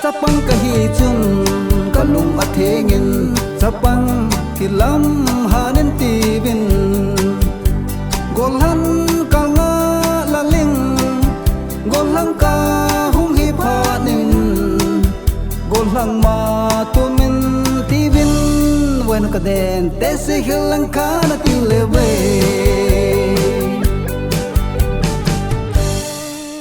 Sapang kahitsun kalung athengin sapang kilam hanen tibin golhan kanga laling golhang ka hung hi phanin golhang ma tumin tibin wen ka den te se hilang kana tilwe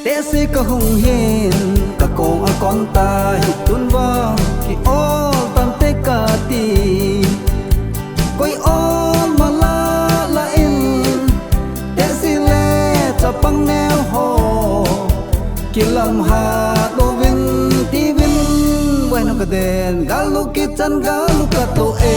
te se ka hung hin ka kong a kon ta hi tun wa ki ol tan te ka ti koi ol mala la in te si le chapang neo ho ki lam ha do vin ti vin wen ka den galu ki chan galu ka to e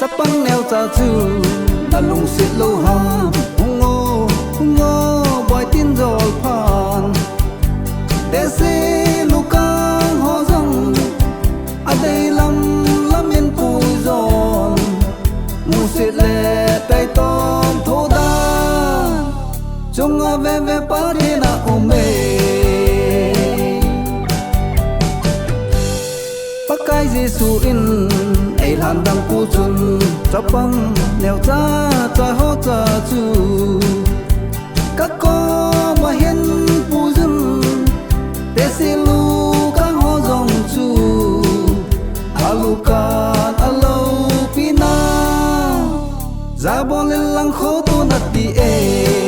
Sapang neo cha chu na lung sit lo ham hung ngo boy tin jol phan te se lukang ho jong a dei lam in pu zon mu sit le tai tom tho da chung a ve pa de na o me pakai jesu in ai lan dang pu chun sapang neo cha cha ho cha chu các co mà hiền pu dun te si lu kang ho jong chu alu ka alo pina za bon lang kho tu na ti e